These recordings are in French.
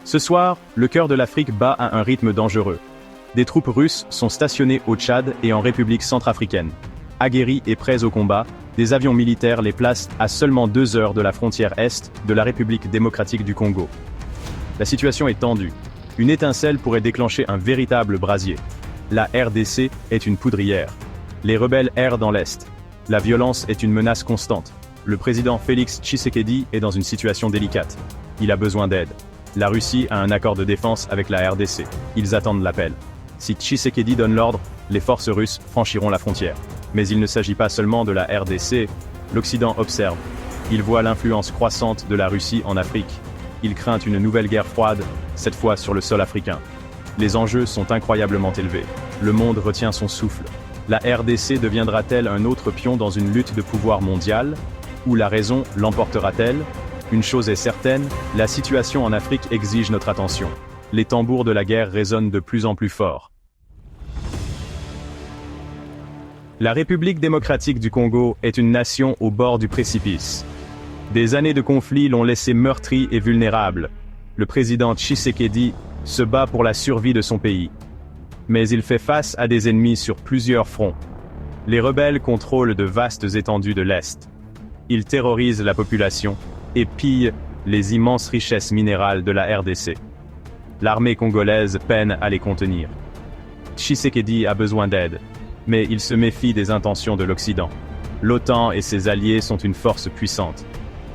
Ce soir, le cœur de l'Afrique bat à un rythme dangereux. Des troupes russes sont stationnées au Tchad et en République centrafricaine. Aguerris et prêts au combat, des avions militaires les placent à seulement 2 heures de la frontière est de la République démocratique du Congo. La situation est tendue. Une étincelle pourrait déclencher un véritable brasier. La RDC est une poudrière. Les rebelles errent dans l'Est. La violence est une menace constante. Le président Félix Tshisekedi est dans une situation délicate. Il a besoin d'aide. La Russie a un accord de défense avec la RDC. Ils attendent l'appel. Si Tshisekedi donne l'ordre, les forces russes franchiront la frontière. Mais il ne s'agit pas seulement de la RDC. L'Occident observe. Il voit l'influence croissante de la Russie en Afrique. Il craint une nouvelle guerre froide, cette fois sur le sol africain. Les enjeux sont incroyablement élevés. Le monde retient son souffle. La RDC deviendra-t-elle un autre pion dans une lutte de pouvoir mondiale? Ou la raison l'emportera-t-elle? Une chose est certaine, la situation en Afrique exige notre attention. Les tambours de la guerre résonnent de plus en plus fort. La République démocratique du Congo est une nation au bord du précipice. Des années de conflit l'ont laissé meurtri et vulnérable. Le président Tshisekedi se bat pour la survie de son pays. Mais il fait face à des ennemis sur plusieurs fronts. Les rebelles contrôlent de vastes étendues de l'Est. Ils terrorisent la population et pillent les immenses richesses minérales de la RDC. L'armée congolaise peine à les contenir. Tshisekedi a besoin d'aide, mais il se méfie des intentions de l'Occident. L'OTAN et ses alliés sont une force puissante.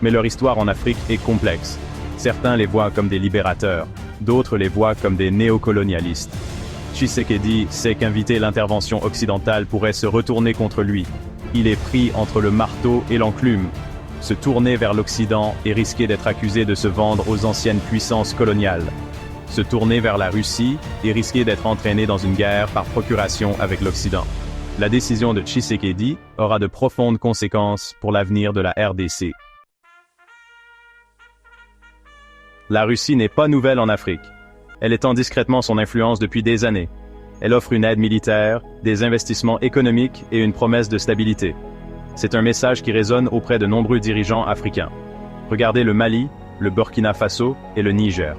Mais leur histoire en Afrique est complexe. Certains les voient comme des libérateurs, d'autres les voient comme des néocolonialistes. Tshisekedi sait qu'inviter l'intervention occidentale pourrait se retourner contre lui. Il est pris entre le marteau et l'enclume. Se tourner vers l'Occident et risquer d'être accusé de se vendre aux anciennes puissances coloniales. Se tourner vers la Russie et risquer d'être entraîné dans une guerre par procuration avec l'Occident. La décision de Tshisekedi aura de profondes conséquences pour l'avenir de la RDC. La Russie n'est pas nouvelle en Afrique. Elle étend discrètement son influence depuis des années. Elle offre une aide militaire, des investissements économiques et une promesse de stabilité. C'est un message qui résonne auprès de nombreux dirigeants africains. Regardez le Mali, le Burkina Faso et le Niger.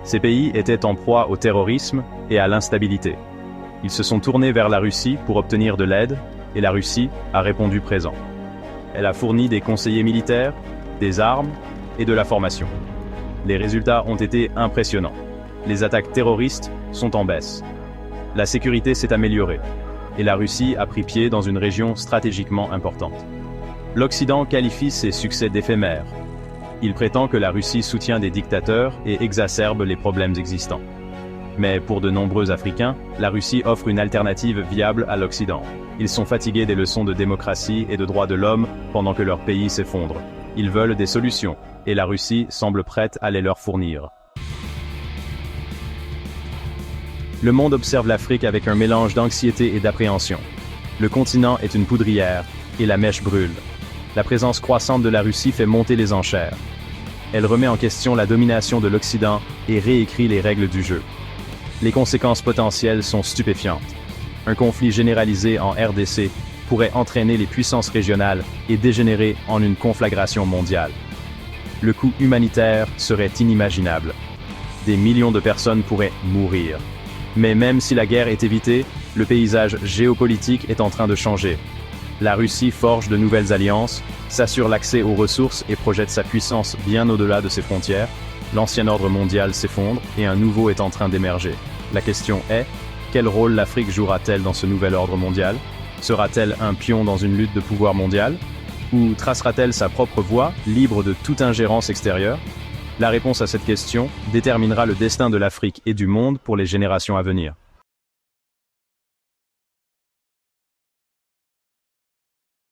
Ces pays étaient en proie au terrorisme et à l'instabilité. Ils se sont tournés vers la Russie pour obtenir de l'aide, et la Russie a répondu présent. Elle a fourni des conseillers militaires, des armes et de la formation. Les résultats ont été impressionnants. Les attaques terroristes sont en baisse. La sécurité s'est améliorée, et la Russie a pris pied dans une région stratégiquement importante. L'Occident qualifie ces succès d'éphémères. Il prétend que la Russie soutient des dictateurs et exacerbe les problèmes existants. Mais pour de nombreux Africains, la Russie offre une alternative viable à l'Occident. Ils sont fatigués des leçons de démocratie et de droits de l'homme pendant que leur pays s'effondre. Ils veulent des solutions, et la Russie semble prête à les leur fournir. Le monde observe l'Afrique avec un mélange d'anxiété et d'appréhension. Le continent est une poudrière, et la mèche brûle. La présence croissante de la Russie fait monter les enchères. Elle remet en question la domination de l'Occident et réécrit les règles du jeu. Les conséquences potentielles sont stupéfiantes. Un conflit généralisé en RDC pourrait entraîner les puissances régionales et dégénérer en une conflagration mondiale. Le coût humanitaire serait inimaginable. Des millions de personnes pourraient mourir. Mais même si la guerre est évitée, le paysage géopolitique est en train de changer. La Russie forge de nouvelles alliances, s'assure l'accès aux ressources et projette sa puissance bien au-delà de ses frontières. L'ancien ordre mondial s'effondre et un nouveau est en train d'émerger. La question est, quel rôle l'Afrique jouera-t-elle dans ce nouvel ordre mondial? Sera-t-elle un pion dans une lutte de pouvoir mondial? Ou tracera-t-elle sa propre voie, libre de toute ingérence extérieure? La réponse à cette question déterminera le destin de l'Afrique et du monde pour les générations à venir.